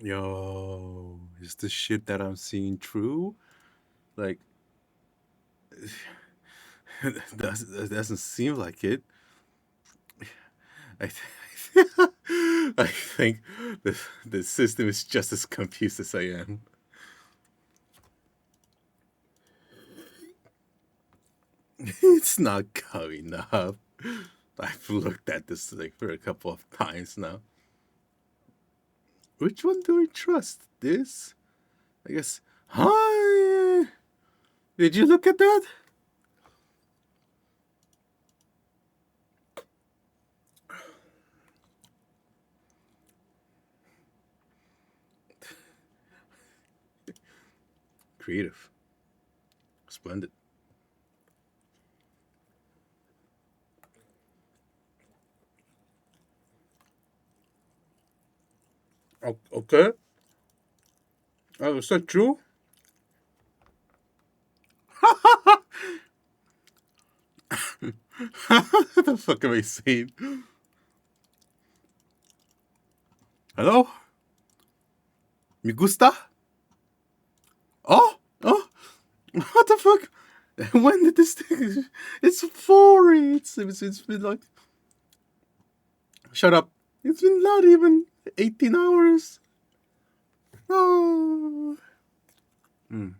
Yo, is this shit that I'm seeing true? Like, that doesn't seem like it. I, I think the system is just as confused as I am. It's not coming up. I've looked at this like for a couple of times now. Which one do I trust? This? I guess. Hi. Did you look at that? Creative. Splendid. Okay. Is that true? What the fuck am I saying? Hello? Me gusta? Oh? What the fuck? When did this thing? It's 4. It's been like. Shut up. It's been not even 18 hours. Oh. All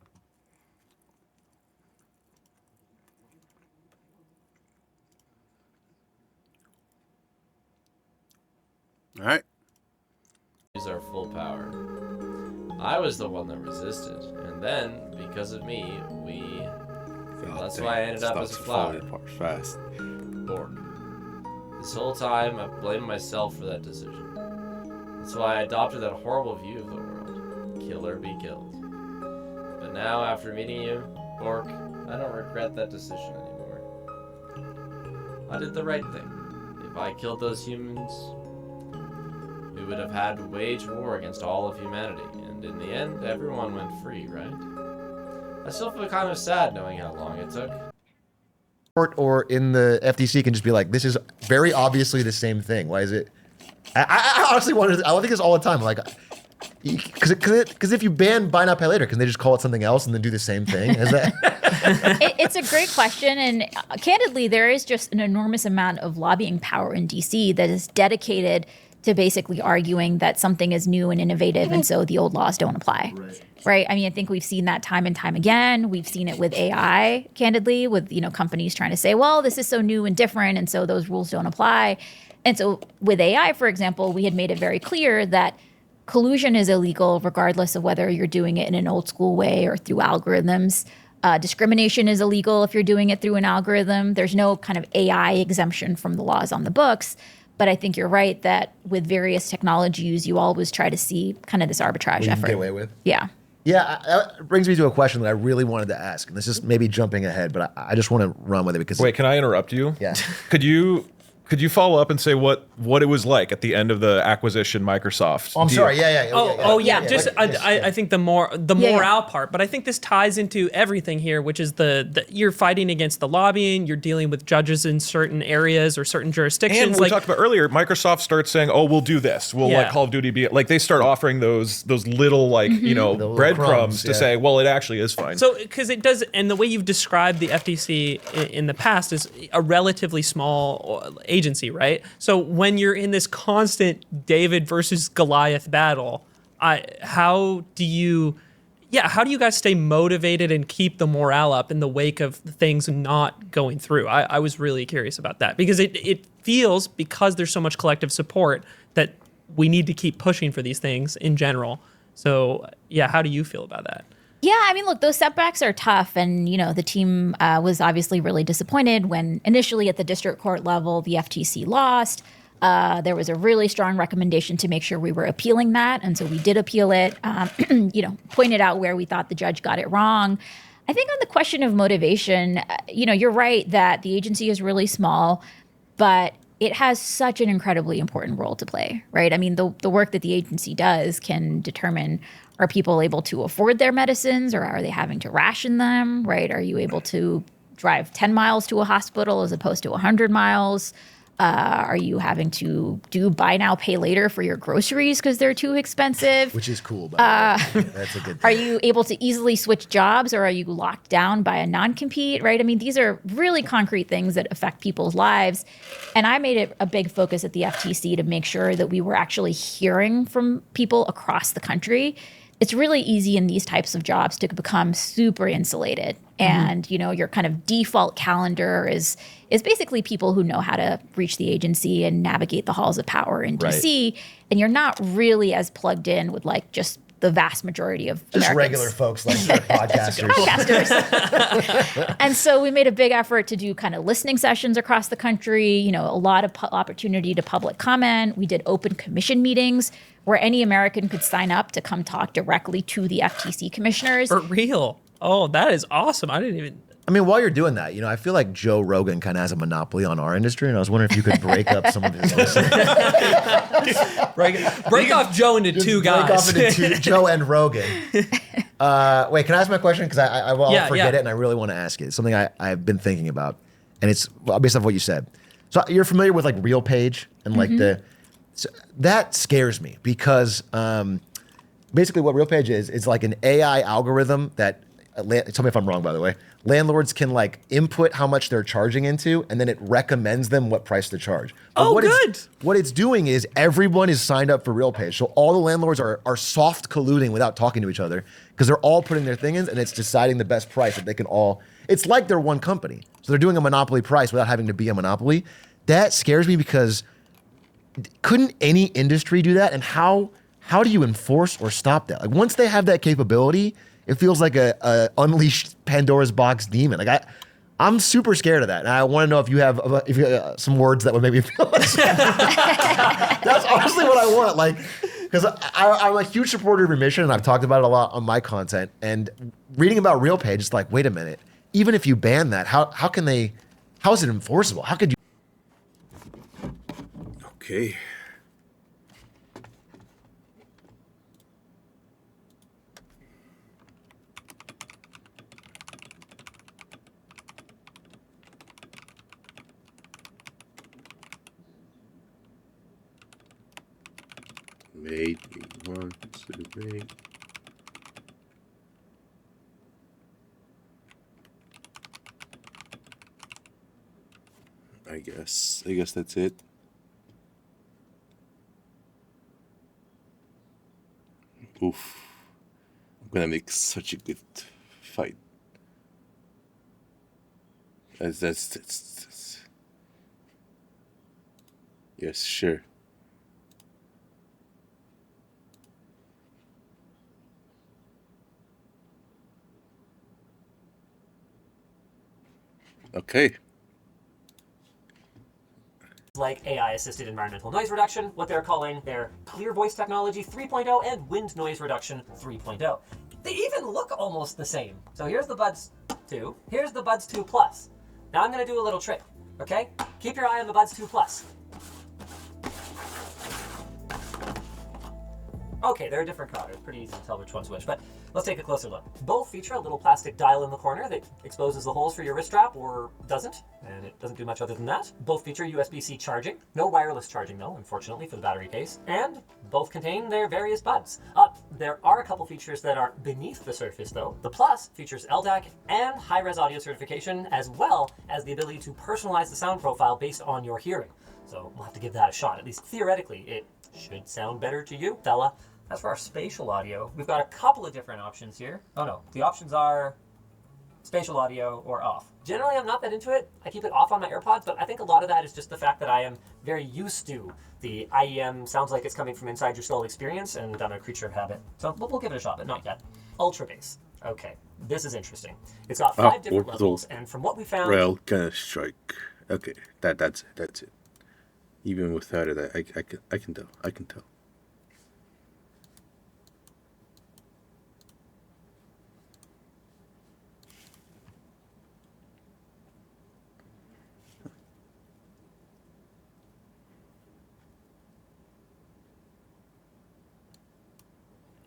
right. Use our full power. I was the one that resisted, and then because of me, that's why I ended up as a flower. Fast. Bored. This whole time, I blamed myself for that decision. That's why I adopted that horrible view of the world. Kill or be killed. But now, after meeting you, Bork, I don't regret that decision anymore. I did the right thing. If I killed those humans, we would have had to wage war against all of humanity, and in the end, everyone went free, right? I still feel kind of sad knowing how long it took. Or in the FTC can just be like, this is very obviously the same thing. Why is it? I honestly wonder. I think this all the time. Like, because if you ban buy now pay later, can they just call it something else and then do the same thing? Is that? It's a great question, and candidly, there is just an enormous amount of lobbying power in DC that is dedicated to basically arguing that something is new and innovative, and so the old laws don't apply. Right. I mean, I think we've seen that time and time again. We've seen it with AI, candidly, with companies trying to say, well, this is so new and different, and so those rules don't apply. And so with AI, for example, we had made it very clear that collusion is illegal regardless of whether you're doing it in an old school way or through algorithms. Discrimination is illegal if you're doing it through an algorithm. There's no kind of AI exemption from the laws on the books. But I think you're right that with various technologies, you always try to see kind of this arbitrage effort. Get away with. Yeah. Yeah, that brings me to a question that I really wanted to ask. And this is maybe jumping ahead, but I just want to run with it because. Wait, can I interrupt you? Yeah. Could you follow up and say what it was like at the end of the acquisition Microsoft? Oh, I'm sorry. Yeah. I think the morale part, but I think this ties into everything here, which is the you're fighting against the lobbying, you're dealing with judges in certain areas or certain jurisdictions. And we talked about earlier, Microsoft starts saying, "Oh, we'll do this. We'll let Call of Duty be." Like they start offering those little breadcrumbs to say, "Well, it actually is fine." So because it does, and the way you've described the FTC in the past is a relatively small agency, right? So when you're in this constant David versus Goliath battle, how do you guys stay motivated and keep the morale up in the wake of things not going through? I was really curious about that because it feels, because there's so much collective support, that we need to keep pushing for these things in general. So yeah, how do you feel about that? Yeah, I mean, look, those setbacks are tough. And, the team was obviously really disappointed when initially at the district court level, the FTC lost. There was a really strong recommendation to make sure we were appealing that. And so we did appeal it, pointed out where we thought the judge got it wrong. I think on the question of motivation, you're right that the agency is really small, but it has such an incredibly important role to play, right? I mean, the work that the agency does can determine, are people able to afford their medicines or are they having to ration them, right? Are you able to drive 10 miles to a hospital as opposed to 100 miles? Are you having to do buy now, pay later for your groceries because they're too expensive? Which is cool, by the way. That's a good thing. Are you able to easily switch jobs, or are you locked down by a non-compete, right? I mean, these are really concrete things that affect people's lives. And I made it a big focus at the FTC to make sure that we were actually hearing from people across the country. It's really easy in these types of jobs to become super insulated. And, your kind of default calendar is basically people who know how to reach the agency and navigate the halls of power in DC. And you're not really as plugged in with like just the vast majority of just Americans. regular folks like podcasters. And so we made a big effort to do kind of listening sessions across the country, a lot of opportunity to public comment. We did open commission meetings where any American could sign up to come talk directly to the FTC commissioners. For real. Oh, that is awesome. I didn't even... I mean, while you're doing that, I feel like Joe Rogan kind of has a monopoly on our industry, and I was wondering if you could break up some of his listeners. break off Joe into two guys. Break off into two, Joe and Rogan. Wait, can I ask my question? Because I will forget it, and I really want to ask it. It's something I've been thinking about, and it's based off what you said. So you're familiar with like RealPage and like that scares me because basically what RealPage is like an AI algorithm that, tell me if I'm wrong, by the way, landlords can like input how much they're charging into, and then it recommends them what price to charge. But what it's doing is everyone is signed up for RealPage. So all the landlords are soft colluding without talking to each other because they're all putting their thing in, and it's deciding the best price that they can all, it's like they're one company. So they're doing a monopoly price without having to be a monopoly. That scares me because couldn't any industry do that? And how do you enforce or stop that? Like once they have that capability, it feels like a unleashed Pandora's box demon. Like I'm super scared of that, and I want to know if you have some words that would make me feel less. That's honestly what I want. Like, because I'm a huge supporter of remission, and I've talked about it a lot on my content. And reading about RealPage, it's like, wait a minute. Even if you ban that, how is it enforceable? How could you? Okay. Made 1 2 I guess that's it. Oof. I'm gonna make such a good fight. That's yes, sure. Okay. Like AI-assisted environmental noise reduction, what they're calling their Clear Voice Technology 3.0 and Wind Noise Reduction 3.0. They even look almost the same. So here's the Buds 2, here's the Buds 2 Plus. Now I'm gonna do a little trick, okay? Keep your eye on the Buds 2 Plus. Okay, they're a different color. It's pretty easy to tell which one's which, but let's take a closer look. Both feature a little plastic dial in the corner that exposes the holes for your wrist strap, or doesn't, and it doesn't do much other than that. Both feature USB-C charging. No wireless charging though, unfortunately, for the battery case. And both contain their various buds. There are a couple features that are beneath the surface though. The Plus features LDAC and high-res audio certification, as well as the ability to personalize the sound profile based on your hearing. So we'll have to give that a shot. At least theoretically, it should sound better to you, fella. As for our spatial audio, we've got a couple of different options here. Oh no, the options are spatial audio or off. Generally, I'm not that into it. I keep it off on my AirPods, but I think a lot of that is just the fact that I am very used to the IEM sounds like it's coming from inside your skull experience, and I'm a creature of habit. So we'll give it a shot, but not yet. Ultra bass. Okay, this is interesting. It's got 5 different levels, and from what we found... Rail gonna strike. Okay, that's it. Even without it, I can tell.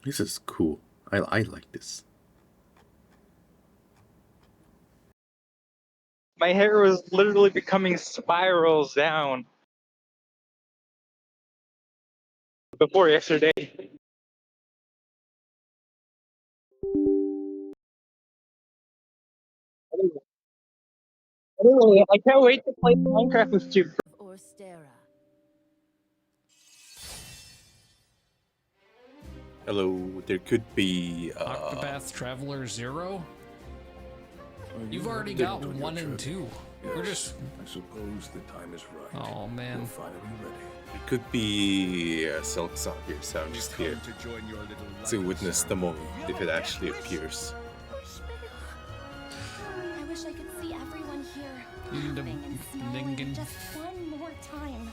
This is cool. I like this. My hair was literally becoming spirals down. before yesterday. Anyway, I can't wait to play Minecraft with you. Or Stera. Hello, there could be Octopath Traveler 0? You've already got 1 and 2. Yes, We're just... I suppose the time is right. Oh, man. You're finally ready. it could be Silk Song here, so I'm just here to witness the moment if it actually appears. I wish I could see everyone here laughing and smiling just one more time.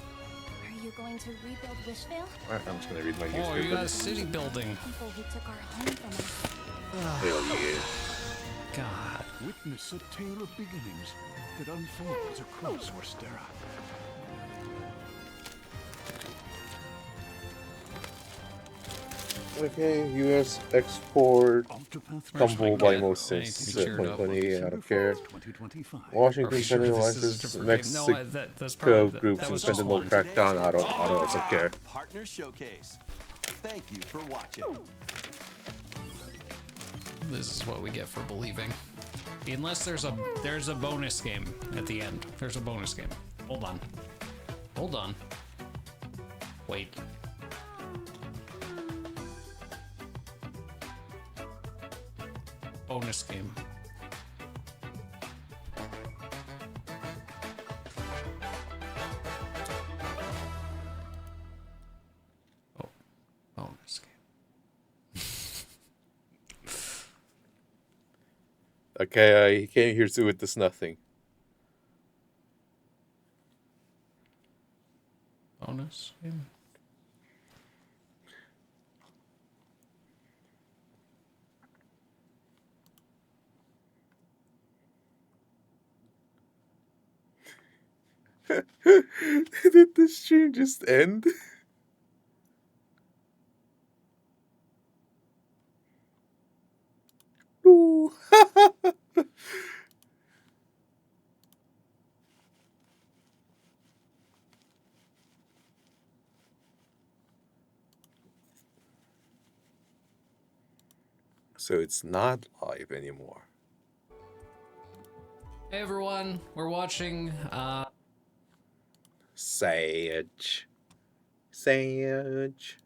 Are you going to rebuild Wishvale? Alright, I'm just gonna read my Oh, newspaper. you got a city building. People who took our home from us. Hell yeah. God. Witness a tale of beginnings that unfolds across Orstera. Okay, US export Octopath Tumble my by gun? most I need since to be cheered up. 2020, I don't care. 2025. Washington Are we sure federal this is licenses a Mexico no, that's probably groups that was suspended just no one. crackdown. I don't care. Partner Showcase. Thank you for watching. This is what we get for believing. Unless there's a bonus game at the end. There's a bonus game. Hold on. Hold on. Wait. Bonus game. Oh, bonus game. Okay, he came here to witness nothing. Bonus game. Did the stream just end? No. So it's not live anymore. Hey everyone, we're watching Sage. Sage.